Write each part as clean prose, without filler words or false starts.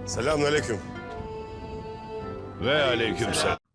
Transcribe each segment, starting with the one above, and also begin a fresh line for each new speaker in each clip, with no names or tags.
Selamünaleyküm.
Ve aleykümselam.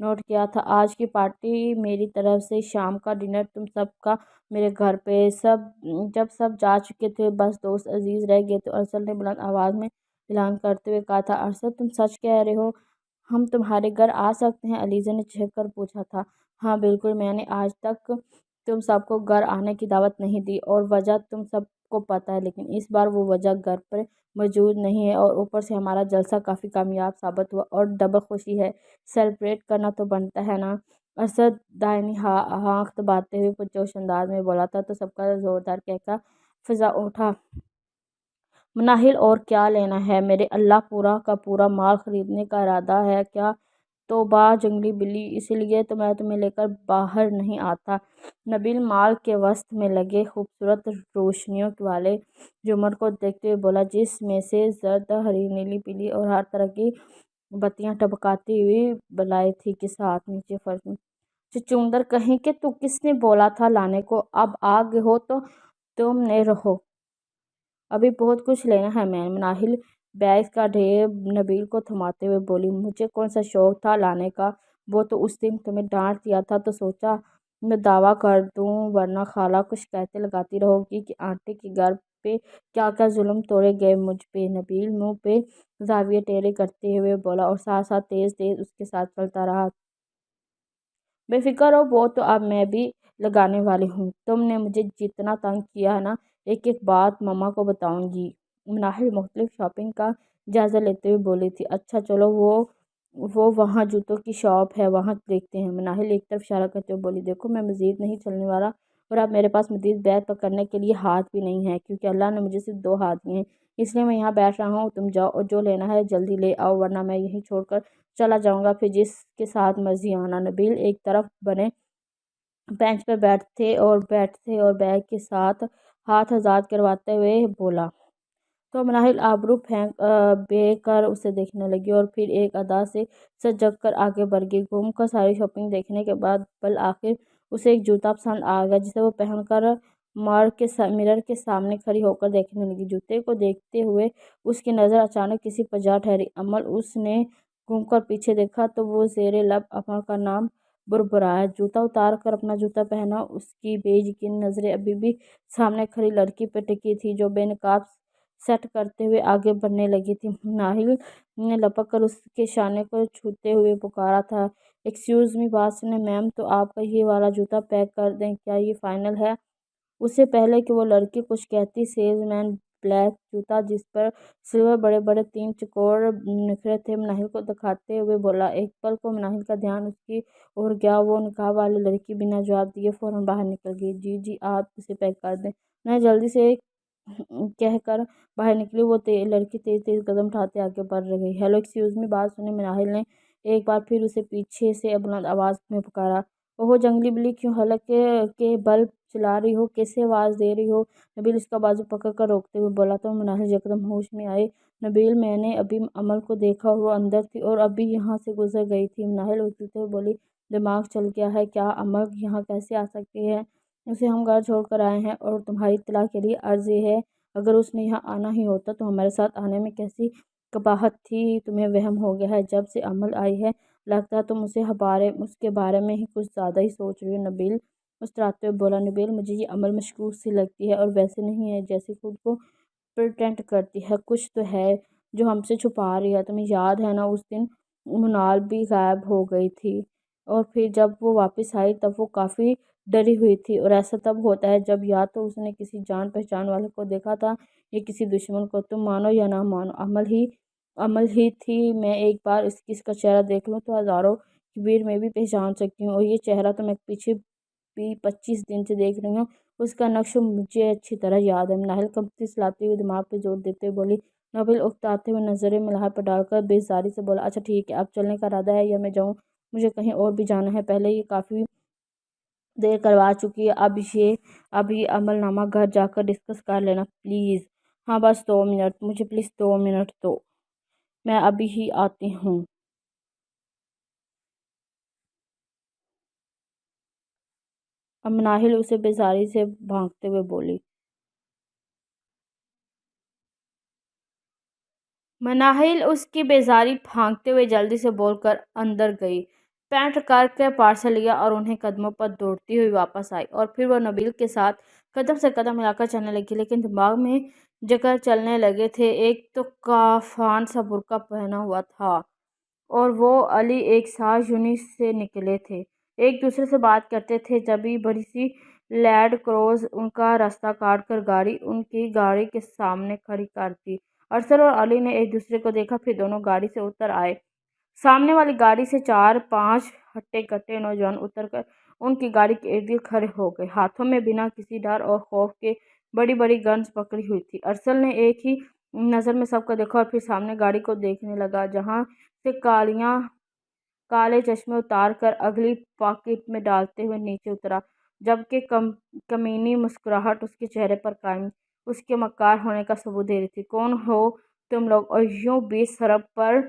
Note کیا تھا۔ آج کی پارٹی میری طرف سے، شام کا ڈنر تم سب کا میرے گھر پہ۔ جب سب جا چکے تھے، بس دوست عزیز رہ گئے تو ارسل نے بلند آواز میں اعلان کرتے ہوئے کہا تھا، ارسل تم سچ کہہ رہے ہو؟ ہم تمہارے گھر آ سکتے ہیں؟ علیزہ نے چہک کر پوچھا تھا۔ ہاں بالکل، میں نے آج تک تم سب کو گھر آنے کی دعوت نہیں دی اور وجہ تم سب کو پتہ ہے، لیکن اس بار وہ وجہ گھر پر موجود نہیں ہے اور اوپر سے ہمارا جلسہ کافی کامیاب ثابت ہوا اور ڈبل خوشی ہے۔ سیلیبریٹ کرنا تو بنتا ہے نا؟ ارشد دائمی ہاتھ دباتے ہوئے پرجوش انداز میں بولا تھا تو سب کا زوردار کہکا فضا اٹھا۔ مناہل اور کیا لینا ہے؟ میرے اللہ پورا کا پورا مال خریدنے کا ارادہ ہے کیا؟ توبہ جنگلی بلی، اسی لیے تو میں تمہیں لے کر باہر نہیں آتا۔ نبیل مال کے وسط میں لگے خوبصورت روشنیوں والے جھومر کو دیکھتے ہوئے بولا، جس میں سے زرد، ہری، نیلی، پیلی اور ہر طرح کی بتیاں ٹپکاتی ہوئی بالائیں تھیں کے ساتھ نیچے فرش میں۔ چچوندر کہیں کہ تو کس نے بولا تھا لانے کو؟ اب آ گئے ہو تو تم نے رہو، ابھی بہت کچھ لینا ہے۔ میں مناہل بیگ کا ڈھیر نبیل کو تھماتے ہوئے بولی، مجھے کون سا شوق تھا لانے کا؟ وہ تو اس دن تمہیں ڈانٹ دیا تھا تو سوچا میں دعویٰ کر دوں، ورنہ خالہ کچھ کہتے لگاتی رہو گی کہ آنٹی کے گھر پہ کیا کیا ظلم توڑے گئے مجھ پہ۔ نبیل منہ پہ زاویے ٹیڑھے کرتے ہوئے بولا اور ساتھ ساتھ تیز تیز اس کے ساتھ چلتا رہا، بے فکر ہو، وہ تو اب میں بھی لگانے والی ہوں۔ تم نے مجھے جتنا تنگ کیا ہے نا، ایک ایک بات مما کو بتاؤں گی۔ مناہل مختلف شاپنگ کا جائزہ لیتے ہوئے بولی تھی، اچھا چلو وہ وہاں جوتوں کی شاپ ہے، وہاں دیکھتے ہیں۔ مناہل ایک طرف اشارہ کرتے ہوئے بولی، دیکھو میں مزید نہیں چلنے والا اور اب میرے پاس مزید بیگ پکڑنے کے لیے ہاتھ بھی نہیں ہے، کیونکہ اللہ نے مجھے صرف 2 ہاتھ دیے ہیں، اس لیے میں یہاں بیٹھ رہا ہوں۔ تم جاؤ اور جو لینا ہے جلدی لے آؤ، ورنہ میں یہیں چھوڑ کر چلا جاؤں گا، پھر جس کے ساتھ مرضی آنا۔ نبیل ایک طرف بنے بینچ پر بیٹھتے اور بیگ کے ساتھ ہاتھ آزاد کرواتے ہوئے بولا تو مناہل آبرو پھینک بے کر اسے دیکھنے لگی اور پھر ایک ادا سے سجگ کر آگے بڑھ گئی۔ گھوم کر ساری شاپنگ دیکھنے کے بعد بالآخر اسے ایک جوتا پسند آ گیا، جسے وہ پہن کر مرر کے سامنے کھڑی ہو کر دیکھنے لگی۔ جوتے کو دیکھتے ہوئے اس کی نظر اچانک کسی پر جا ٹھہری۔ عمل اس نے گھوم کر پیچھے دیکھا تو وہ زیر لب عمل کا نام بربرایا۔ جوتا اتار کر اپنا جوتا پہنا، اس کی بے یقین نظریں ابھی بھی سامنے کھڑی لڑکی پہ ٹکی تھی جو بے نقاب سیٹ کرتے ہوئے آگے بڑھنے لگی تھی۔ مناہل نے لپک کر اس کے شانے کو چھوتے ہوئے پکارا تھا، ایکسکیوز می بات سنیں میم، تو آپ کا یہ والا جوتا پیک کر دیں، کیا یہ فائنل ہے؟ اس سے پہلے کہ وہ لڑکی کچھ کہتی، سیلز مین بلیک جوتا جس پر سلور بڑے بڑے 3 چوکور نکھرے تھے مناہل کو دکھاتے ہوئے بولا۔ ایک پل کو مناہل کا دھیان اس کی اور گیا، وہ نقاب والی لڑکی بنا جواب دیے فوراً باہر نکل گئی۔ جی جی آپ اسے پیک کر دیں، میں جلدی سے کہہ کر باہر نکلی۔ وہ لڑکی تیز تیز قدم اٹھاتے آگے بڑھ گئی۔ ہیلو ایکسکیوز می بات سنیں، مناہل نے ایک بار پھر اسے پیچھے سے بلند آواز میں پکارا۔ اوہو جنگلی بلی، کیوں حلق کے بلب چلا رہی ہو؟ کیسے آواز دے رہی ہو؟ نبیل اس کا بازو پکڑ کر روکتے ہوئے بولا تو مناہل یکدم ہوش میں آئی۔ نبیل میں نے ابھی عمل کو دیکھا اور وہ اندر تھی اور ابھی یہاں سے گزر گئی تھی۔ مناہل اچھلتے ہوئے بولی، دماغ چل گیا ہے کیا؟ عمل یہاں کیسے آ سکتی ہے؟ اسے ہم گھر چھوڑ کر آئے ہیں اور تمہاری اطلاع کے لیے عرض یہ ہے، اگر اس نے یہاں آنا ہی ہوتا تو ہمارے ساتھ آنے میں کیسی قباحت تھی؟ تمہیں وہم ہو گیا ہے جب سے عمل آئی ہے، لگتا ہے تم اس کے بارے میں ہی کچھ زیادہ ہی سوچ رہی ہو۔ نبیل مسکراتے ہوئے بولا، نبیل مجھے یہ عمل مشکوک سی لگتی ہے اور ویسے نہیں ہے جیسے خود کو پریٹینڈ کرتی ہے، کچھ تو ہے جو ہم سے چھپا رہی ہے۔ تمہیں یاد ہے نا اس دن منال بھی غائب ہو گئی تھی اور پھر جب وہ واپس آئی تب وہ کافی ڈری ہوئی تھی، اور ایسا تب ہوتا ہے جب یا تو اس نے کسی جان پہچان والے کو دیکھا تھا یا کسی دشمن کو، تم مانو یا نہ مانو عمل ہی تھی۔ میں ایک بار اس کا چہرہ دیکھ لوں تو ہزاروں کی بھیڑ میں بھی پہچان سکتی ہوں، اور یہ چہرہ تو میں پیچھے 25 دن سے دیکھ رہی ہوں، اس کا نقش مجھے اچھی طرح یاد ہے۔ مناہل کمپتی سلاتے ہوئے دماغ پہ زور دیتے ہوئے بولی۔ نبیل اکتاتے ہوئے نظریں ملاح پر ڈال کر بیزاری سے بولا، اچھا ٹھیک ہے، اب چلنے کا ارادہ ہے یا میں جاؤں؟ مجھے کہیں اور بھی جانا ہے، پہلے یہ کافی دیر کروا چکی ہے، اب یہ عمل نامہ گھر جا کر ڈسکس کر لینا پلیز۔ ہاں بس 2 منٹ، مجھے پلیز 2 منٹ دو، میں ابھی ہی آتی ہوں۔ اب مناہل اسے بیزاری سے بھانکتے ہوئے بولی۔ مناہل اس کی بیزاری بھانکتے ہوئے جلدی سے بول کر اندر گئی۔ پینٹ کر کے پارسل لیا اور انہیں قدموں پر دوڑتی ہوئی واپس آئی، اور پھر وہ نبیل کے ساتھ قدم سے قدم ملا کر چلنے لگی، لیکن دماغ میں جکر چلنے لگے تھے۔ ایک تو کافان سا برقع پہنا ہوا تھا اور وہ علی ایک ساتھ یونٹ سے نکلے تھے، ایک دوسرے سے بات کرتے تھے، جبھی بڑی سی لینڈ کروزر ان کا راستہ کاٹ کر گاڑی ان کی گاڑی کے سامنے کھڑی کر دی۔ ارسل اور علی نے ایک دوسرے کو دیکھا، پھر دونوں گاڑی سے اتر آئے۔ سامنے والی گاڑی سے 4-5 ہٹے کٹے نوجوان اتر کر ان کی گاڑی کے ارد گرد کھڑے ہو گئے، ہاتھوں میں بنا کسی ڈر اور خوف کے بڑی بڑی گنز پکڑی ہوئی تھی۔ ارسل نے ایک ہی نظر میں سب کو دیکھا اور پھر سامنے گاڑی کو دیکھنے لگا، جہاں سے کالے چشمے اتار کر اگلی پاکٹ میں ڈالتے ہوئے نیچے اترا، جبکہ کمینی مسکراہٹ اس کے چہرے پر قائم اس کے مکار ہونے کا ثبوت دے رہی تھی۔ کون ہو تم لوگ اور یوں 20 سڑک پر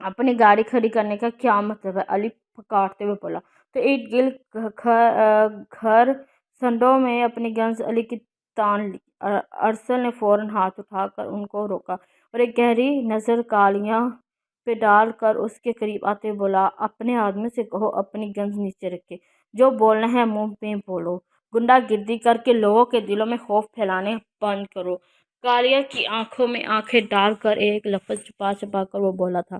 اپنی گاڑی کھڑی کرنے کا کیا مطلب ہے؟ علی پکارتے ہوئے بولا۔ تو ارد گرد گھر سنڈوں میں اپنی گنز علی کی تان لی۔ ارسل نے فوراً ہاتھ اٹھا کر ان کو روکا اور ایک گہری نظر کالیاں پہ ڈال کر اس کے قریب آتے ہوئے بولا، اپنے آدمی سے کہو اپنی گنز نیچے رکھے، جو بولنا ہے منہ میں بولو، گنڈا گردی کر کے لوگوں کے دلوں میں خوف پھیلانے بند کرو۔ کالیہ کی آنکھوں میں آنکھیں ڈال کر ایک لفظ چھپا چھپا کر وہ بولا تھا،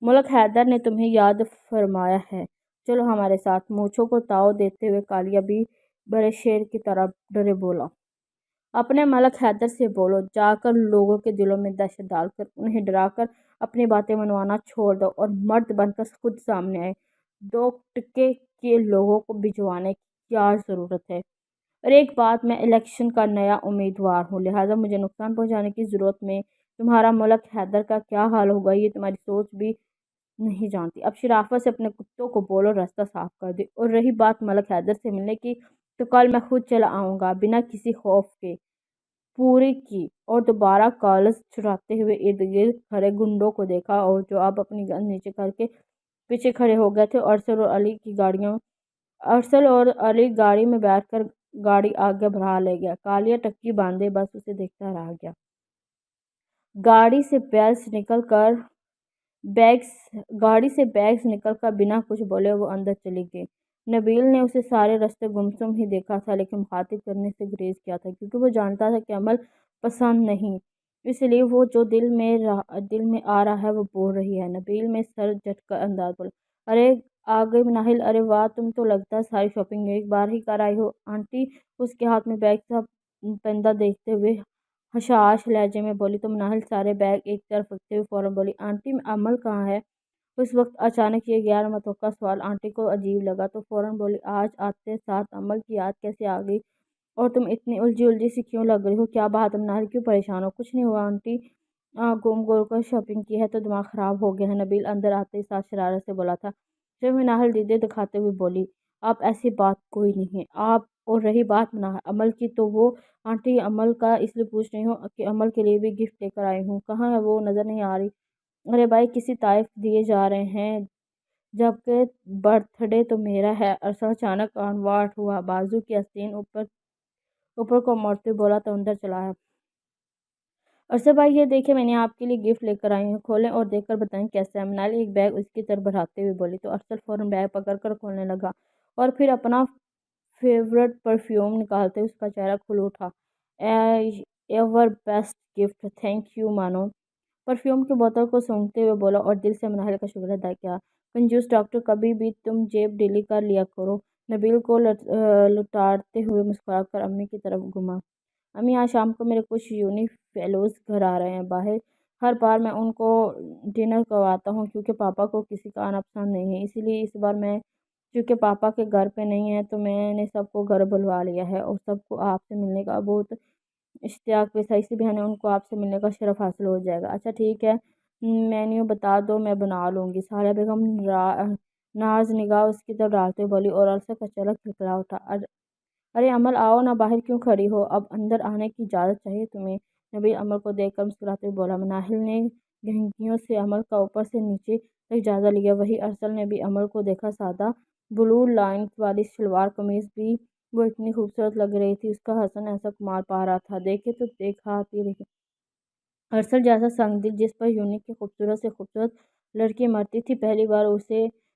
ملک حیدر نے تمہیں یاد فرمایا ہے، چلو ہمارے ساتھ۔ مونچھوں کو تاؤ دیتے ہوئے کالیہ بھی بڑے شیر کی طرح ڈرے بولا، اپنے ملک حیدر سے بولو، جا کر لوگوں کے دلوں میں دہشت ڈال کر انہیں ڈرا کر اپنی باتیں منوانا چھوڑ دو اور مرد بن کر خود سامنے آئے۔ 2 ٹکے کے لوگوں کو بھجوانے کی کیا ضرورت ہے؟ اور ایک بات، میں الیکشن کا نیا امیدوار ہوں، لہٰذا مجھے نقصان پہنچانے کی ضرورت میں تمہارا ملک حیدر کا کیا حال ہوگا یہ تمہاری سوچ بھی نہیں جانتی۔ اب شرافت سے اپنے کتوں کو بولو راستہ صاف کر دے، اور رہی بات ملک حیدر سے ملنے کی تو کل میں خود چلا آؤں گا بنا کسی خوف کے۔ پوری کی اور دوبارہ کالز چراتے ہوئے ارد گرد کھڑے گنڈوں کو دیکھا، اور جو اب اپنی گنز نیچے کر کے پیچھے کھڑے ہو گئے تھے۔ ارسل اور علی گاڑی میں بیٹھ کر گاڑی آگے بڑھا لے گیا۔ کالیہ ٹکی باندھے بس اسے دیکھتا رہ گیا۔ گاڑی سے بیگز نکل کر بنا کچھ بولے وہ اندر چلی گئی۔ نبیل نے اسے سارے راستے گمسم ہی دیکھا تھا، لیکن مخاطب کرنے سے گریز کیا تھا، کیونکہ وہ جانتا تھا کہ عمل پسند نہیں، اس لیے وہ جو دل میں آ رہا ہے وہ بول رہی ہے۔ نبیل میں سر جھٹکا انداز بولا، ارے آ گئی ناہل، ارے واہ، تم تو لگتا ہے ساری شاپنگ ایک بار ہی کر آئی ہو۔ آنٹی اس کے ہاتھ میں بیگ کا پنڈا دیکھتے ہوئے حشاش لہجے میں بولی۔ تو ناہل سارے بیگ ایک طرف رکھتے ہوئے فوراً بولی، آنٹی عمل کہاں ہے؟ اس وقت اچانک یہ غیر متوقع سوال آنٹی کو عجیب لگا، تو فوراً بولی، آج آتے ساتھ عمل کی یاد کیسے آ گئی؟ اور تم اتنی الجھی سی کیوں لگ رہی ہو؟ کیا بات ہے ناہل، کیوں پریشان ہو؟ کچھ نہیں ہوا آنٹی، گھوم گول کر شاپنگ کی ہے تو دماغ خراب ہو گیا ہے، نبیل اندر آتے ہی ساتھ شرارت سے بولا تھا۔ جب میں ناہل دیدے دکھاتے ہوئے بولی، آپ ایسی بات کوئی نہیں ہے آپ، اور رہی بات عمل کی تو وہ آنٹی عمل کا اس لیے پوچھ رہی ہوں کہ عمل کے لیے بھی گفٹ لے کر آئی ہوں، کہاں ہے وہ؟ نظر نہیں آ رہی۔ ارے بھائی کسی تحائف دیے جا رہے ہیں، جبکہ برتھ ڈے تو میرا ہے۔ ارسل اچانک آن واٹ ہوا، بازو کی آستین اوپر کو موڑتے بولا، تو اندر چلا ہے۔ ارسل بھائی یہ دیکھیں میں نے آپ کے لیے گفٹ لے کر آئی ہوں، کھولیں اور دیکھ کر بتائیں کیسا ہے۔ ناہل ایک بیگ اس کی طرف بڑھاتے ہوئے بولی، تو ارسل فوراً بیگ پکڑ کر کھولنے لگا اور پھر اپنا فیورٹ پرفیوم نکالتے اس کا چہرہ کھل اٹھا۔ Ever best gift, thank you مانو، پرفیوم کی بوتل کو سونگھتے ہوئے بولا اور دل سے ناہل کا شکر ادا کیا۔ کنجوس ڈاکٹر، کبھی بھی تم جیب ڈھیلی کر لیا کرو۔ نبیل کو لتاڑتے ہوئے مسکرا کر امی کی طرف گھوما، امی آج شام کو میرے کچھ یونی فیلوز گھر آ رہے ہیں، ہر بار میں ان کو ڈنر کرواتا ہوں کیونکہ پاپا کو کسی کا آنا پسند نہیں ہے، اسی لیے اس بار میں چونکہ پاپا کے گھر پہ نہیں ہے تو میں نے سب کو گھر بلوا لیا ہے، اور سب کو آپ سے ملنے کا بہت اشتیاق بھی تھا، اسی بہانے ان کو آپ سے ملنے کا شرف حاصل ہو جائے گا۔ اچھا ٹھیک ہے، مینیو بتا دو، میں بنا لوں گی، سالیہ بیگم ناز نگاہ اس کی طرف ڈالتے ہوئے بولی، اور ارسل کا چہرہ کھلکھلا اٹھا۔ ارے عمل آؤ نا، باہر کیوں کھڑی ہو؟ اب اندر آنے کی اجازت چاہیے تمہیں۔ نبیل عمل کو دیکھ کر مسکراتے ہوئے بولا۔ ناہل نے گہنگیوں سے عمل کا اوپر سے نیچے تک جائزہ لیا، وہیں ارسل نے بھی عمل کو دیکھا، سادہ بلو لائنز والی شلوار قمیض بھی وہ اتنی خوبصورت لگ رہی تھی، اس کا حسن ایسا کمال پا رہا تھا، دیکھے تو دیکھاتی رہی۔ ارسل جیسا سنگ دل جس پر یونیک کی خوبصورت سے خوبصورت لڑکی مرتی تھی، پہلی بار اسے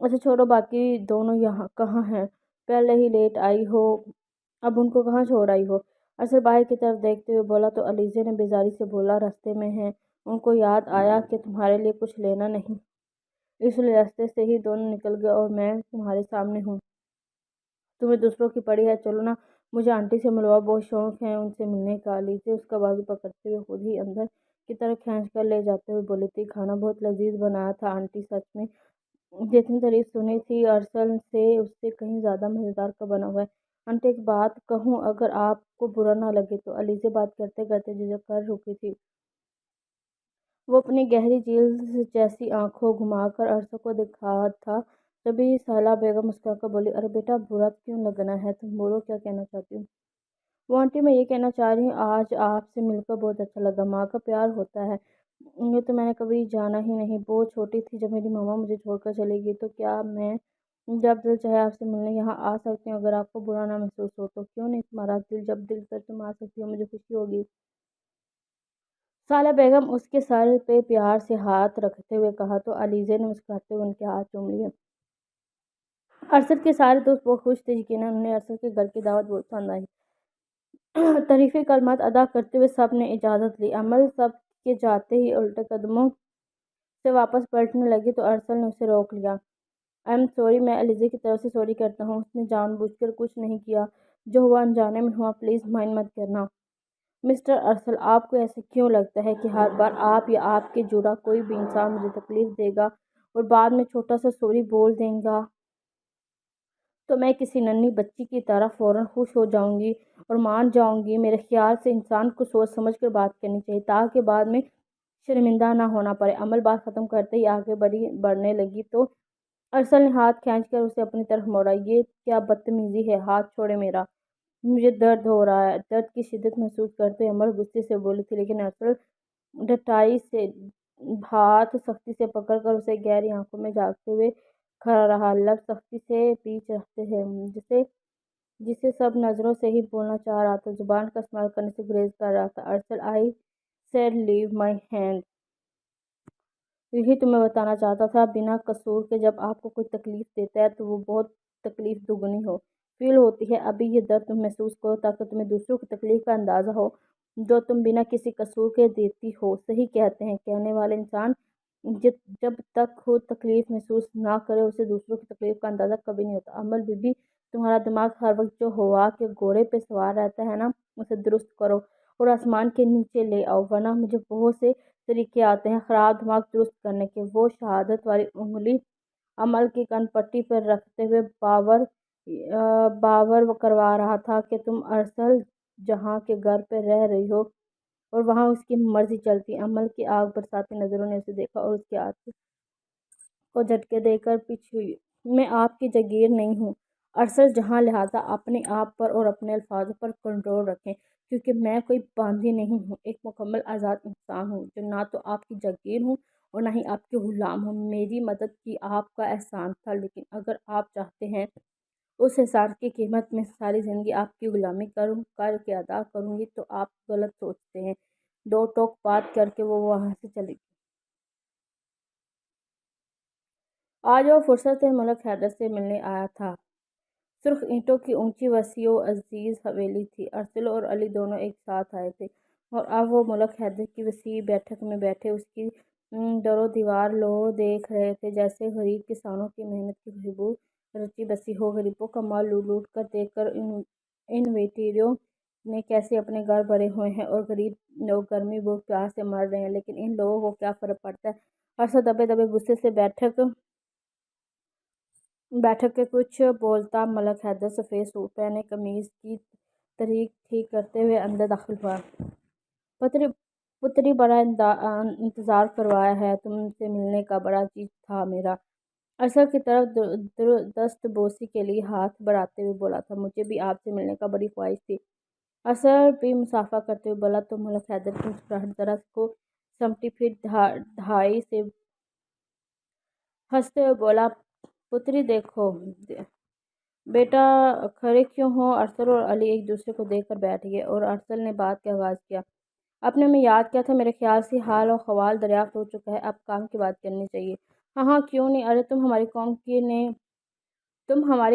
اچھا چھوڑو، باقی دونوں یہاں کہاں ہیں؟ پہلے ہی لیٹ آئی ہو، اب ان کو کہاں چھوڑ آئی ہو؟ ارسل باہر کی طرف دیکھتے ہوئے بولا تو علیزے نے بیزاری سے بولا راستے میں ہیں، ان کو یاد آیا کہ تمہارے لیے کچھ لینا نہیں، اس لیے راستے سے ہی دونوں نکل گئے اور میں تمہارے سامنے ہوں۔ تمہیں دوسروں کی پڑی ہے، چلو نا، مجھے آنٹی سے ملوا، بہت شوق ہے ان سے ملنے کا۔ علیزے اس کا بازو پکڑتے ہوئے خود ہی اندر کی طرف کھینچ کر لے جاتے ہوئے بولی تھی، کھانا بہت لذیذ بنایا تھا آنٹی، سچ میں جتنی تعریف سنی تھی ارسل سے اس سے کہیں زیادہ مزیدار کا بنا ہوا ہے۔ آنٹی ایک بات کہوں، اگر آپ کو برا نہ لگے تو؟ علیزے بات کرتے کرتے جھجک کر رکی تھی۔ وہ اپنی گہری جھیل جیسی آنکھوں گھما کر ارسل کو دکھا تھا، تبھی سہلا بیگم مسکرا کر بولی، ارے بیٹا برا کیوں لگنا ہے، تم بولو کیا کہنا چاہتی ہو؟ وہ آنٹی میں یہ کہنا چاہ رہی ہوں، آج آپ سے مل کر بہت اچھا لگا، ماں کا پیار ہوتا ہے یہ تو میں نے کبھی جانا ہی نہیں، بہت چھوٹی تھی جب میری ماما مجھے چھوڑ کر چلی گئی، تو کیا میں جب دل چاہے آپ سے ملنے یہاں آ سکتی ہوں؟ اگر آپ کو برا نہ محسوس ہو تو کیوں نہیں، تمہارا دل جب دل کر تم آ سکتی ہو، مجھے خوشی ہوگی۔ سالہ بیگم اس کے سر پہ پیار سے ہاتھ رکھتے ہوئے کہا تو علیزے نے مسکراتے ہوئے ان کے ہاتھ چوم لیے۔ ارسل کے سارے دوست بہت خوش تھے، یقیناً انہیں ارسل کے گھر کی دعوت بہت پسند آئی۔ تعریفی کلمات ادا کرتے ہوئے سب نے اجازت لی۔ عمل سب کے جاتے ہی الٹے قدموں سے واپس پلٹنے لگی تو ارسل نے اسے روک لیا۔ آئی ایم سوری، میں علیزے کی طرف سے سوری کرتا ہوں، اس نے جان بوجھ کر کچھ نہیں کیا، جو ہوا انجانے میں ہوا، پلیز مائنڈ مت کرنا۔ مسٹر ارسل، آپ کو ایسا کیوں لگتا ہے کہ ہر بار آپ یا آپ کے جڑا کوئی بھی انسان مجھے تکلیف دے گا اور بعد میں چھوٹا سا سوری بول دے گا تو میں کسی ننھی بچی کی طرح فوراً خوش ہو جاؤں گی اور مان جاؤں گی؟ میرے خیال سے انسان کو سوچ سمجھ کر بات کرنی چاہیے تاکہ بعد میں شرمندہ نہ ہونا پڑے۔ عمل بات ختم کرتے ہی آگے بڑھنے لگی تو ارسل نے ہاتھ کھینچ کر اسے اپنی طرف موڑا۔ یہ کیا بدتمیزی ہے، ہاتھ چھوڑے میرا، مجھے درد ہو رہا ہے۔ درد کی شدت محسوس کرتے ہوئے عمل غصے سے بولی تھی، لیکن ارسل ڈٹائی سے ہاتھ سختی سے پکڑ کر اسے گہری آنکھوں میں جھانکتے ہوئے کھڑا رہا، لب سختی سے پیچ رکھتے ہیں جسے سب نظروں سے ہی بولنا چاہ رہا تھا، زبان کا استعمال کرنے سے گریز کر رہا تھا۔ ارسل، I said leave my hand, یہی تمہیں بتانا چاہتا تھا، بنا قصور کے جب آپ کو کوئی تکلیف دیتا ہے تو وہ بہت تکلیف دوگنی ہو فیل ہوتی ہے۔ ابھی یہ درد تم محسوس کرو تاکہ تمہیں دوسروں کی تکلیف کا اندازہ ہو جو تم بنا کسی قصور کے دیتی ہو۔ صحیح کہتے ہیں کہنے والے انسان جب تک خود تکلیف محسوس نہ کرے اسے دوسروں کی تکلیف کا اندازہ کبھی نہیں ہوتا۔ عمل بی بی، تمہارا دماغ ہر وقت جو ہوا کے گھوڑے پہ سوار رہتا ہے نا، اسے درست کرو اور آسمان کے نیچے لے آؤ، ورنہ مجھے بہت سے طریقے آتے ہیں خراب دماغ درست کرنے کے۔ وہ شہادت والی انگلی عمل کی کن پٹی پر رکھتے ہوئے باور کروا رہا تھا کہ تم ارسل جہاں کے گھر پہ رہ رہی ہو اور وہاں اس کی مرضی چلتی۔ عمل کی آگ برساتی نظروں نے اسے دیکھا اور اس کے ہاتھ کو جھٹکے دے کر پیچھے ہوئی۔ میں آپ کی جاگیر نہیں ہوں ارسل جہاں، لہٰذا اپنے آپ پر اور اپنے الفاظوں پر کنٹرول رکھیں، کیونکہ میں کوئی باندھی نہیں ہوں، ایک مکمل آزاد انسان ہوں جو نہ تو آپ کی جاگیر ہوں اور نہ ہی آپ کے غلام ہوں۔ میری مدد کی آپ کا احسان تھا، لیکن اگر آپ چاہتے ہیں اس احسان کی قیمت میں ساری زندگی آپ کی غلامی کر کے ادا کروں گی تو آپ غلط سوچتے ہیں۔ دو ٹوک بات کر کے وہ وہاں سے چلی گئی۔ آج وہ فرصت ملک حیدر سے ملنے آیا تھا۔ سرخ اینٹوں کی اونچی وسیع و عزیز حویلی تھی۔ ارسل اور علی دونوں ایک ساتھ آئے تھے اور اب وہ ملک حیدر کی وسیع بیٹھک میں بیٹھے اس کی در و دیوار لو دیکھ رہے تھے، جیسے غریب کسانوں کی محنت کی خوشبو رچی بسی ہو۔ غریبوں کا مال لوٹ لوٹ کر دیکھ کر انویٹروں نے کیسے اپنے گھر بھرے ہوئے ہیں اور غریب لوگ گرمی بھوک پیاس سے مر رہے ہیں، لیکن ان لوگوں کو کیا فرق پڑتا ہے؟ ارسل دبے دبے غصے سے بیٹھک کے کچھ بولتا ملک حیدر سفید سوٹ پہنے قمیض کی تریک ٹھیک کرتے ہوئے اندر داخل ہوا۔ پتری، بڑا انتظار کروایا ہے، تم سے ملنے کا بڑا جی تھا میرا۔ ارسل کی طرف دست بوسی کے لیے ہاتھ بڑھاتے ہوئے بولا تھا، مجھے بھی آپ سے ملنے کا بڑی خواہش تھی۔ ارسل بھی مصافحہ کرتے ہوئے بولا تو ملک حیدر کی مسکراہٹ ذرا کو سمٹی، پھر دھائی سے ہنستے ہوئے بولا، پتری دیکھو بیٹا کھڑے کیوں ہو؟ ارسل اور علی ایک دوسرے کو دیکھ کر بیٹھ گئے اور ارسل نے بات کا آغاز کیا۔ اپنے میں یاد کیا تھا، میرے خیال سے حال و احوال دریافت ہو چکا ہے، اب کام کی بات کرنی چاہیے۔ ہاں ہاں کیوں نہیں، ارے تم ہماری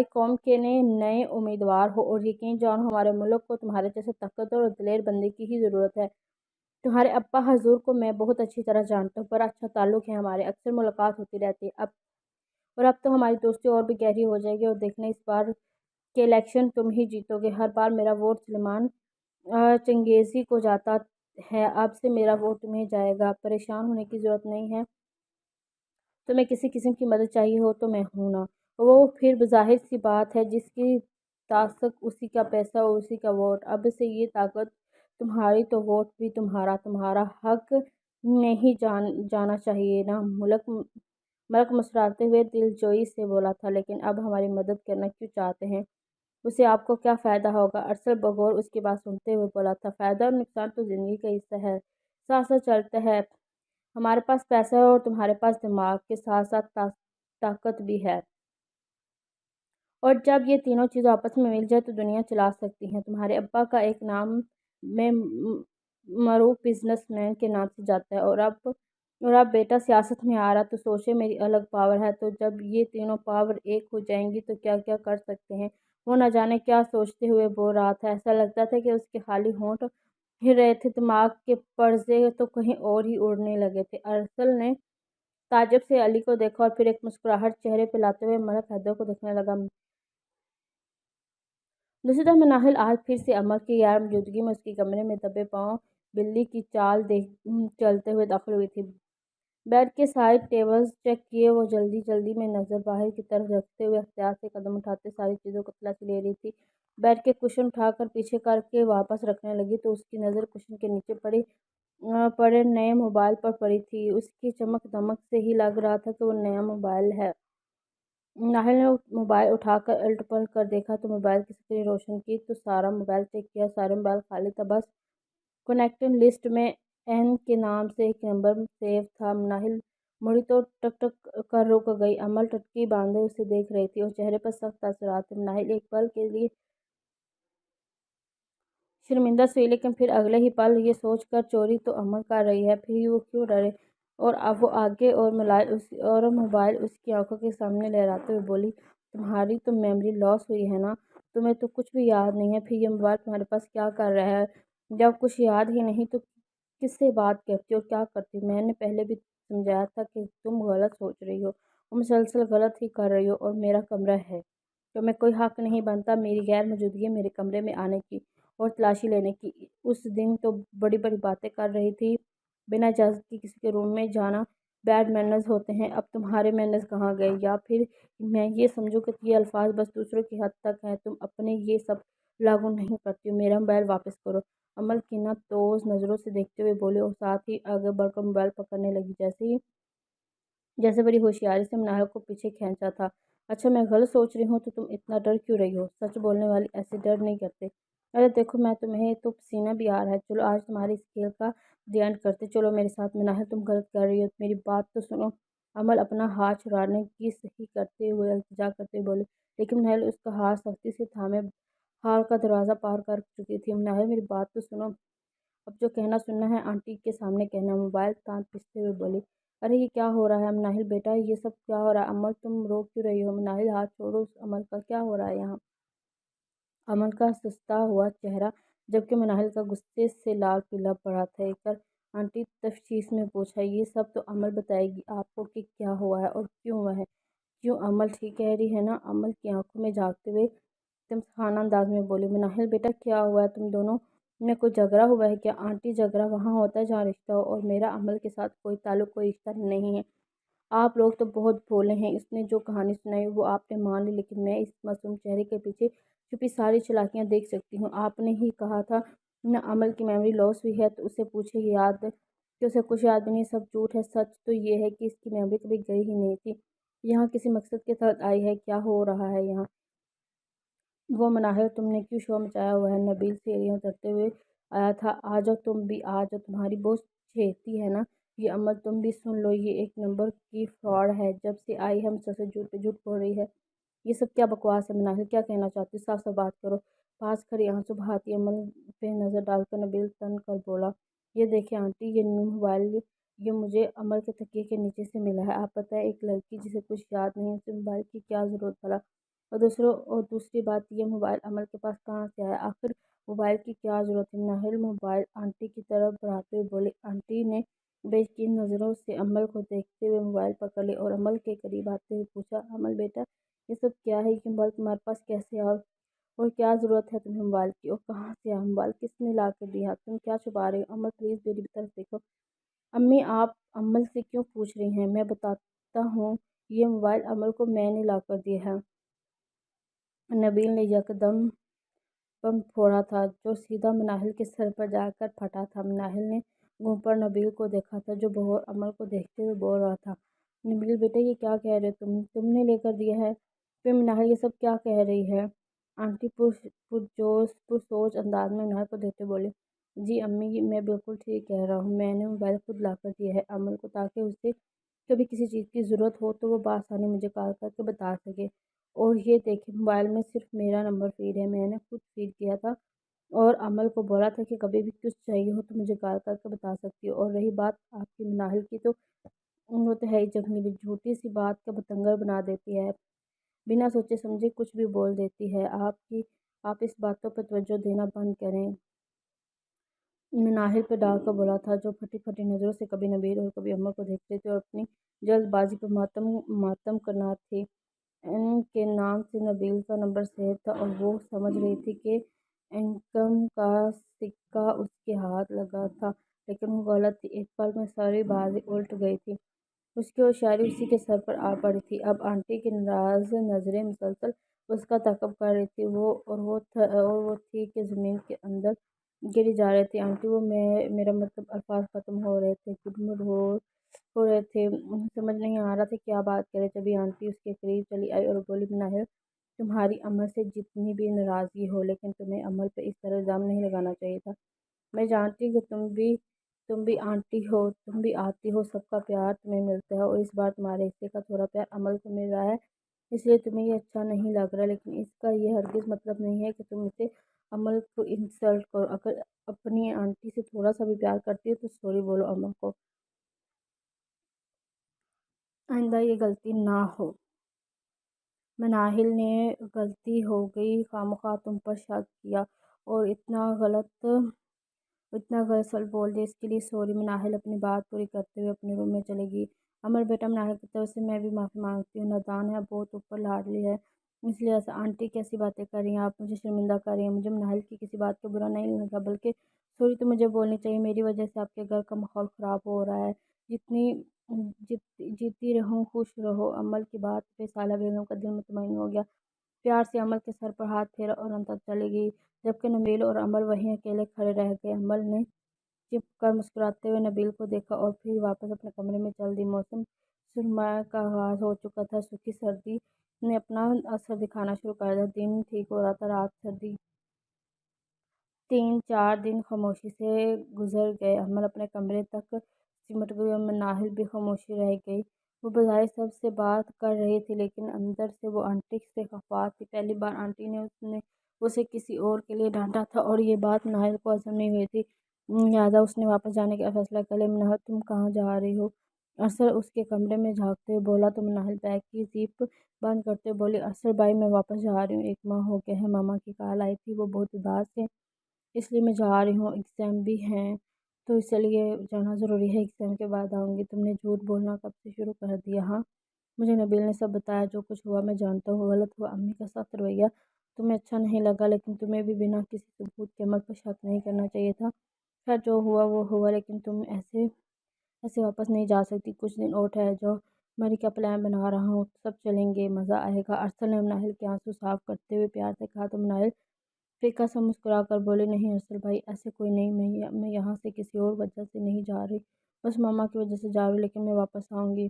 قوم کے نئے امیدوار ہو، اور یقین جانو ہمارے ملک کو تمہارے جیسے طاقتور اور دلیر بندے کی ہی ضرورت ہے۔ تمہارے ابا حضور کو میں بہت اچھی طرح جانتا ہوں، بڑا اچھا تعلق ہے ہمارے، اکثر ملاقات ہوتی رہتی ہے۔ اب تو ہماری دوستی اور بھی گہری ہو جائے گی، اور دیکھنا اس بار کے الیکشن تم ہی جیتو گے۔ ہر بار میرا ووٹ سلیمان چنگیزی کو جاتا ہے، اب سے میرا ووٹ تمہیں جائے گا۔ پریشان ہونے کی ضرورت نہیں ہے، تمہیں کسی قسم کی مدد چاہیے ہو تو میں ہوں نا۔ وہ پھر بظاہر سی بات ہے، جس کی طاقت اسی کا پیسہ اور اسی کا ووٹ۔ اب سے یہ طاقت تمہاری تو ووٹ بھی تمہارا۔ تمہارا حق نہیں جانا چاہیے نا۔ ملک مسکراتے ہوئے دل جوئی سے بولا تھا، لیکن اب ہماری مدد کرنا کیوں چاہتے ہیں؟ اسے آپ کو کیا فائدہ ہوگا؟ ارسل بغور اس کی بات سنتے ہوئے بولا تھا، فائدہ اور نقصان تو زندگی کا حصہ ہے، ساتھ ساتھ چلتا ہے۔ ہمارے پاس پیسہ ہے اور تمہارے پاس دماغ کے ساتھ ساتھ طاقت بھی ہے، اور جب یہ تینوں چیزیں آپس میں مل جائے تو دنیا چلا سکتی ہیں۔ تمہارے ابا کا ایک نام میں معروف بزنس مین کے نام سے جاتا ہے، اور اب بیٹا سیاست میں آ رہا، تو سوچے میری الگ پاور ہے، تو جب یہ تینوں پاور ایک ہو جائیں گی تو کیا کیا کر سکتے ہیں۔ وہ نہ جانے کیا سوچتے ہوئے بول رہا تھا، ایسا لگتا تھا کہ اس کے خالی ہونٹ ہل رہے تھے، دماغ کے پرزے تو کہیں اور ہی اڑنے لگے تھے۔ ارسل نے تعجب سے علی کو دیکھا اور پھر ایک مسکراہٹ چہرے پہ لاتے ہوئے ملک حیدر کو دیکھنے لگا۔ دوسری طرف مناہل آج پھر سے عمل کی غیر موجودگی میں اس کے کمرے میں دبے پاؤں بلی کی چال چلتے ہوئے داخل ہوئی تھی۔ بیڈ کے سائیڈ ٹیبلز چیک کیے، وہ جلدی جلدی میں نظر باہر کی طرف رکھتے ہوئے احتیاط سے قدم اٹھاتے ساری چیزوں کو تلاشی لے رہی تھی۔ بیڈ کے کشن اٹھا کر پیچھے کر کے واپس رکھنے لگی تو اس کی نظر کشن کے نیچے پڑے نئے موبائل پر پڑی تھی۔ اس کی چمک دمک سے ہی لگ رہا تھا کہ وہ نیا موبائل ہے۔ ناہل نے موبائل اٹھا کر الٹ پلٹ کر دیکھا تو موبائل کی اسکرین روشن کی تو سارا موبائل چیک کیا، سارے موبائل خالی تھا، بس کنیکٹنگ لسٹ میں این کے نام سے ایک نمبر سیو تھا۔ ناہل مڑی تو ٹک ٹک کر رک گئی۔ عمل ٹٹکی باندھے اسے دیکھ رہی تھی اور چہرے پر سخت تاثرات تھے۔ ناہل ایک پل کے لیے شرمندہ سی ہوئی، لیکن پھر اگلے ہی پل یہ سوچ کر چوری تو عمل کر رہی ہے، پھر وہ کیوں ڈرے، اور اب وہ آگے اور موبائل اس کی آنکھوں کے سامنے لہراتے ہوئے بولی، تمہاری تو میموری لاس ہوئی ہے نا، تمہیں تو کچھ بھی یاد نہیں ہے، پھر یہ موبائل تمہارے پاس کیا کر رہا ہے؟ جب کچھ یاد ہی نہیں تو کس سے بات کرتی اور کیا کرتی؟ میں نے پہلے بھی سمجھایا تھا کہ تم غلط سوچ رہی ہو اور مسلسل غلط ہی کر رہی ہو، اور میرا کمرہ ہے، تمہیں کوئی حق نہیں بنتا میری غیر موجودگی میرے کمرے میں آنے کی اور تلاشی لینے کی۔ اس دن تو بڑی بڑی باتیں کر رہی تھی، بنا اجازت کے کسی کے روم میں جانا بیڈ مینرز ہوتے ہیں، اب تمہارے مینرز کہاں گئے؟ یا پھر میں یہ سمجھوں کہ یہ الفاظ بس دوسروں کی حد تک ہیں، تم اپنے یہ سب لاگو نہیں کرتی ہو؟ میرا موبائل واپس کرو۔ عمل کینہ توز نظروں سے دیکھتے ہوئے بولے اور ساتھ ہی آگے بڑھ کر موبائل پکڑنے لگی، جیسے بڑی ہوشیاری سے مناہل کو پیچھے کھینچا تھا۔ اچھا میں غلط سوچ رہی ہوں تو تم اتنا ڈر کیوں رہی ہو؟ سچ بولنے والے ایسے ڈر نہیں کرتے۔ ارے دیکھو میں تمہیں تو پسینہ بھی آ رہا ہے، چلو آج تمہاری اس کھیل کا دی اینڈ کرتے، چلو میرے ساتھ۔ مناہل تم غلط کر رہی ہو، میری بات تو سنو۔ عمل اپنا ہاتھ چھڑانے کی صحیح کرتے ہوئے التجا کرتے ہوئے بولے، لیکن مناہل اس کا ہاتھ سختی سے تھامے ہال کا دروازہ پار کر چکی تھی۔ مناہل میری بات تو سنو، اب جو کہنا سننا ہے آنٹی کے سامنے کہنا۔ موبائل دانت پستے ہوئے بولی، ارے یہ کیا ہو رہا ہے مناہل بیٹا، یہ سب کیا ہو رہا ہے؟ عمل تم رو کیوں رہی ہو؟ مناہل ہاتھ چھوڑو اس عمل کا، کیا ہو رہا ہے یہاں؟ عمل کا سستا ہوا چہرہ جبکہ مناہل کا غصے سے لال پیلا پڑا تھا، ایک بار آنٹی تفتیش میں پوچھا، یہ سب تو عمل بتائے گی آپ کو کہ کیا ہوا ہے اور کیوں ہوا ہے؟ کیوں عمل ٹھیک کہہ رہی ہے نا؟ عمل کی آنکھوں میں جھانکتے ہوئے تمسخانہ انداز میں بولی۔ مناہل بیٹا کیا ہوا ہے؟ تم دونوں میں کوئی جھگڑا ہوا ہے کیا؟ آنٹی جھگڑا وہاں ہوتا ہے جہاں رشتہ ہو، اور میرا عمل کے ساتھ کوئی تعلق کوئی رشتہ نہیں ہے۔ آپ لوگ تو بہت بھولے ہیں، اس نے جو کہانی سنائی وہ آپ نے مان لی، لیکن میں اس معصوم چہرے کے پیچھے چھپی ساری چالاکیاں دیکھ سکتی ہوں۔ آپ نے ہی کہا تھا نہ عمل کی میموری لاس ہوئی ہے، تو اسے پوچھے یاد کہ اسے کچھ یاد بھی نہیں، سب جھوٹ ہے۔ سچ تو یہ ہے کہ اس کی میموری کبھی گئی ہی نہیں تھی، یہاں کسی مقصد کے تحت آئی ہے۔ کیا ہو رہا ہے یہاں؟ وہ مناہل تم نے کیوں شور مچایا ہوا ہے؟ نبیل سیڑھیاں اترتے ہوئے آیا تھا، آ جاؤ تم بھی آ جاؤ، تمہاری بہت چھیڑتی ہے نا یہ عمل، تم بھی سن لو، یہ ایک نمبر کی فراڈ ہے، جب سے آئی ہے مسلسل جھوٹ پہ جھوٹ بول رہی ہے۔ یہ سب کیا بکواس ہے؟ مناہل کیا کہنا چاہتی؟ صاف صاف بات کرو۔ پاس کھڑی آنسو بہاتی عمل پہ نظر ڈال کر نبیل تن کر بولا، یہ دیکھیں آنٹی، یہ نیو موبائل
یہ مجھے عمل کے تکیے کے نیچے سے ملا ہے۔ آپ بتائیں، ایک لڑکی جسے کچھ یاد نہیں، اسے موبائل کی کیا ضرورت بھلا؟ اور دوسری بات یہ، موبائل عمل کے پاس کہاں سے آیا؟ آخر موبائل کی کیا ضرورت ہے؟ ناہل موبائل آنٹی کی طرف بڑھاتے ہوئے بولی۔ آنٹی نے بے یقین نظروں سے عمل کو دیکھتے ہوئے موبائل پکڑ لی اور عمل کے قریب آتے ہوئے پوچھا، عمل بیٹا، یہ سب کیا ہے؟ یہ موبائل تمہارے پاس کیسے آیا؟ اور کیا ضرورت ہے تمہیں موبائل کی؟ اور کہاں سے آیا موبائل؟ کس نے لا کر دیا؟ تم کیا چھپا رہی ہو؟ عمل پلیز میری طرف دیکھو۔ امی، آپ عمل سے کیوں پوچھ رہی ہیں؟ میں بتاتا ہوں، یہ موبائل عمل کو میں نے لا کر دیا ہے۔ نبیل نے یکدم بم پھوڑا تھا جو سیدھا مناہل کے سر پر جا کر پھٹا تھا۔ مناہل نے گھوم کر نبیل کو دیکھا تھا جو بہر عمل کو دیکھتے ہوئے بول رہا تھا، نبیل بیٹا، یہ کیا کہہ رہے ہو تم نے لے کر دیا ہے؟ پھر مناہل یہ سب کیا کہہ رہی ہے؟ آنٹی پرسوچ انداز میں مناہل کو دیکھتے بولی، جی امی، میں بالکل ٹھیک کہہ رہا ہوں، میں نے موبائل خود لا کر دیا ہے عمل کو، تاکہ اسے کبھی کسی چیز کی ضرورت ہو تو وہ بآسانی مجھے کال کر کے بتا سکے۔ اور یہ دیکھیں، موبائل میں صرف میرا نمبر فیڈ ہے، میں نے خود فیڈ کیا تھا اور عمل کو بولا تھا کہ کبھی بھی کچھ چاہیے ہو تو مجھے کال کر کے بتا سکتی ہو۔ اور رہی بات آپ کی مناہل کی، تو وہ تو ہے ہی جنگلی، بھی جھوٹی سی بات کا بتنگڑ بنا دیتی ہے، بنا سوچے سمجھے کچھ بھی بول دیتی ہے۔ آپ اس باتوں پر توجہ دینا بند کریں، مناہل پہ ڈال کر بولا تھا جو پھٹی پھٹی نظروں سے کبھی نبیل اور کبھی عمل کو دیکھتے تھے اور اپنی جلد بازی پر ماتم کرنا تھی۔ ان کے نام سے نبیل کا نمبر سیو تھا اور وہ سمجھ رہی تھی کہ انکم کا سکہ اس کے ہاتھ لگا تھا، لیکن وہ غلط تھی۔ ایک پل میں ساری بازی الٹ گئی تھی، اس کی ہوشیاری اسی کے سر پر آ پڑی تھی۔ اب آنٹی کی ناراض نظریں مسلسل اس کا تعاقب کر رہی تھی اور وہ تھی کہ زمین کے اندر گری جا رہی تھی۔ آنٹی، وہ میرا مطلب، الفاظ ختم ہو رہے تھے، گڈمڈ ہو رہے تھے، سمجھ نہیں آ رہا تھا کیا بات کرے۔ تبھی آنٹی اس کے قریب چلی آئی اور بولی، مناہل، تمہاری عمل سے جتنی بھی ناراضگی ہو، لیکن تمہیں عمل پہ اس طرح الزام نہیں لگانا چاہیے تھا۔ میں جانتی ہوں کہ تم بھی آنٹی ہو، تم بھی آتی ہو، سب کا پیار تمہیں ملتا ہے اور اس بار تمہارے حصے کا تھوڑا پیار عمل کو مل رہا ہے، اس لیے تمہیں یہ اچھا نہیں لگ رہا، لیکن اس کا یہ ہرگز مطلب نہیں ہے کہ تم اسے عمل کو انسلٹ کرو۔ اگر اپنی آنٹی سے تھوڑا سا بھی پیار کرتی ہو تو سوری بولو عمل کو، آئندہ یہ غلطی نہ ہو۔ مناہل نے غلطی ہو گئی، خواہ تم پر شک کیا اور اتنا غلط سلب بول دیا، اس کے لیے سوری۔ مناہل اپنی بات پوری کرتے ہوئے اپنے روم میں چلے گی۔ عمل بیٹا، مناہل کی طرف سے میں بھی معافی مانگتی ہوں، نادان ہے، بہت اوپر لاڈلی ہے، اس لیے ایسا۔ آنٹی کیسی باتیں کر رہی ہیں آپ؟ مجھے شرمندہ کر رہی ہیں۔ مجھے مناہل کی کسی بات کا برا نہیں لگا، بلکہ سوری تو مجھے بولنی چاہیے، میری وجہ سے آپ کے گھر کا ماحول خراب ہو رہا ہے۔ جیتی رہو، خوش رہو۔ عمل کی بات پہ سالہ بیگم کا دل مطمئن ہو گیا، پیار سے عمل کے سر پر ہاتھ پھیرا اور اندر چلی گئی، جبکہ نبیل اور عمل وہیں اکیلے کھڑے رہ گئے۔ عمل نے چپ کر مسکراتے ہوئے نبیل کو دیکھا اور پھر واپس اپنے کمرے میں چل دی۔ موسم سرما کا آغاز ہو چکا تھا، سوکھی سردی نے اپنا اثر دکھانا شروع کر دیا، دن ٹھیک ہو رہا تھا، رات سردی۔ 3-4 دن خاموشی سے گزر گئے، عمل اپنے کمرے تک سمٹ گئی اور مناہل بھی خاموش رہ گئی۔ وہ بظاہر سب سے بات کر رہی تھی، لیکن اندر سے وہ آنٹی سے خفا تھی۔ پہلی بار آنٹی نے اسے کسی اور کے لیے ڈانٹا تھا اور یہ بات مناہل کو ہضم نہیں ہوئی تھی، لہٰذا اس نے واپس جانے کا فیصلہ کر لیا۔ مناہل، تم کہاں جا رہی ہو؟ ارسل اس کے کمرے میں جھانکتے ہوئے بولا تو مناہل بیگ کی زپ بند کرتے ہوئے بولی، ارسل بھائی، میں واپس جا رہی ہوں، 1 ماہ ہو گیا ہے، ماما کی کال آئی تھی، وہ بہت اداس ہے، اس لیے میں جا رہی ہوں، ایگزام بھی ہیں تو اس لیے جانا ضروری ہے، ایگزام کے بعد آؤں گی۔ تم نے جھوٹ بولنا کب سے شروع کر دیا؟ ہاں، مجھے نبیل نے سب بتایا، جو کچھ ہوا میں جانتا ہوں، غلط ہوا، امی کا سخت رویہ تمہیں اچھا نہیں لگا، لیکن تمہیں بھی بنا کسی ثبوت کے عمل پر شک نہیں کرنا چاہیے تھا۔ خیر، جو ہوا وہ ہوا، لیکن تم ایسے واپس نہیں جا سکتی، کچھ دن اور ٹھہر جاؤ، مری کا پلان بنا رہا ہوں، سب چلیں گے، مزہ آئے گا۔ ارسل نے مناہل کے آنسو صاف کرتے ہوئے پیار سے کہا تو مناہل پھیکا سا مسکرا کر بولی، نہیں ارسل بھائی، ایسے کوئی نہیں، میں یہاں سے کسی اور وجہ سے نہیں جا رہی، بس ماما کی وجہ سے جا رہی ہوں، لیکن میں واپس آؤں گی۔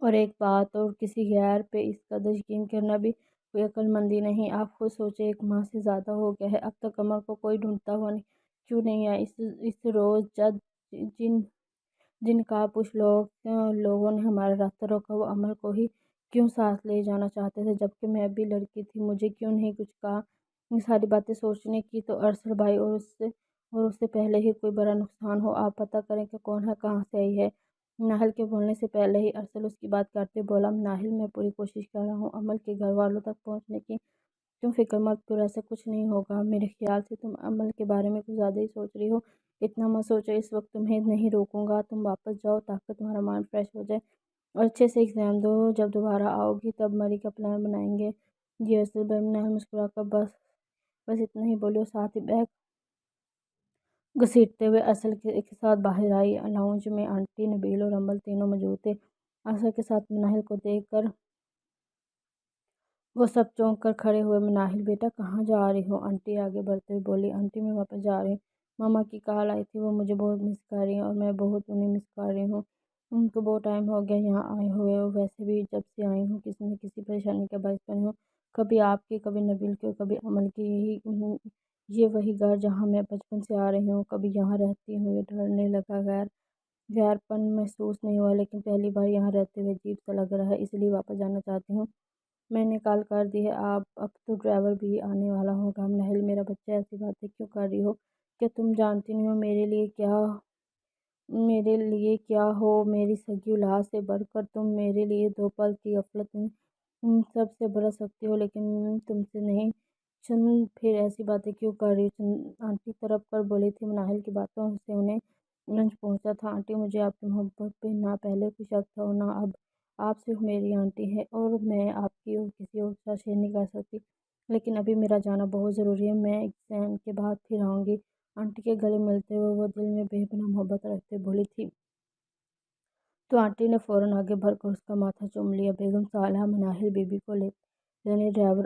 اور ایک بات اور، کسی غیر پہ اس قدر یقین کرنا بھی کوئی عقل مندی نہیں۔ آپ خود سوچیں، 1 ماہ سے زیادہ ہو گیا ہے، اب تک عمل کو کوئی ڈھونڈتا ہوا کیوں نہیں آیا؟ اس روز جن کا پوچھ لوگوں نے ہمارا راستہ روکا، وہ عمل کو ہی کیوں ساتھ لے جانا چاہتے تھے، جبکہ میں بھی لڑکی تھی، مجھے کیوں نہیں کچھ کہا؟ یہ ساری باتیں سوچنے کی تو ارسل بھائی اور اور اس سے پہلے ہی کوئی بڑا نقصان ہو۔ آپ پتہ کریں کہ کون ہے، کہاں سے آئی ہے۔ ناہل کے بولنے سے پہلے ہی ارسل اس کی بات کاٹتے بولا، ناہل میں پوری کوشش کر رہا ہوں امل کے گھر والوں تک پہنچنے کی، تم فکر مت کرو، ایسا کچھ نہیں ہوگا۔ میرے خیال سے تم امل کے بارے میں کچھ زیادہ ہی سوچ رہی ہو، اتنا مت سوچو، اس وقت تمہیں نہیں روکوں گا، تم واپس جاؤ تاکہ تمہارا مائنڈ فریش ہو جائے اور اچھے سے ایگزام دو، جب دوبارہ آؤ گی تب مری کا پلان بنائیں گے۔ جی ارسل بھائی، ناہل مسکرا کر بس اتنا ہی بولی اور ساتھ ہی بیگ گھسیٹتے ہوئے ارسل کے ساتھ باہر آئی۔ لاؤنج میں آنٹی، نبیل اور امل تینوں موجود تھے۔ ارسل کے ساتھ ناہل کو دیکھ کر وہ سب چونک کر کھڑے ہوئے۔ ناہل بیٹا کہاں جا رہی ہو؟ آنٹی آگے بڑھتے ہوئے بولی، آنٹی میں واپس جا رہی ہوں، ماما کی کال آئی تھی، وہ مجھے بہت مس کر رہی ہیں اور میں بہت انہیں مس کر رہی ہوں، ان کو بہت ٹائم ہو گیا یہاں آئے ہوئے، ویسے بھی جب سے آئی ہوں کسی نہ کسی پریشانی کا باعث بنی ہوں، کبھی آپ کی، کبھی نبیل کی اور کبھی امل کی۔ یہ وہی گھر جہاں میں بچپن سے آ رہی ہوں، کبھی یہاں رہتی ہوں، یہ ڈرنے لگا، غیر پن محسوس نہیں ہوا، لیکن پہلی بار یہاں رہتے ہوئے عجیب سا لگ رہا ہے، اس لیے واپس جانا چاہتی ہوں۔ میں نے کال کر دی ہے، اب تو ڈرائیور بھی آنے والا ہوگا۔ ناہل میرا بچہ ایسی باتیں کیوں کر رہی ہو؟ کیا تم جانتی نہیں ہو میرے لیے کیا ہو؟ میری سگی اولاد سے بڑھ کر تم میرے لیے 2 پل کی غفلت سب سے برس سکتی ہو، لیکن تم سے نہیں۔ پھر ایسی باتیں کیوں کر رہی ہو؟ آنٹی تڑپ کر بولی تھی۔ ناہل کی باتوں سے انہیں رنج پہنچا تھا۔ آنٹی، مجھے آپ کی محبت پہ نہ پہلے کوئی شک تھا اور نہ اب، آپ صرف میری آنٹی ہیں اور میں آپ کی اور کسی اور کے ساتھ شیئر نہیں کر سکتی، لیکن ابھی میرا جانا بہت ضروری ہے، میں ایگزام کے بعد پھر آؤں گی۔ آنٹی کے گلے ملتے ہوئے وہ دل میں بے پناہ محبت رکھتے بولی تھی، تو آنٹی نے فوراً آگے بڑھ کر اس کا ماتھا چوم لیا۔ بیگم صالحہ ناہل بی بی کو لینے ڈرائیور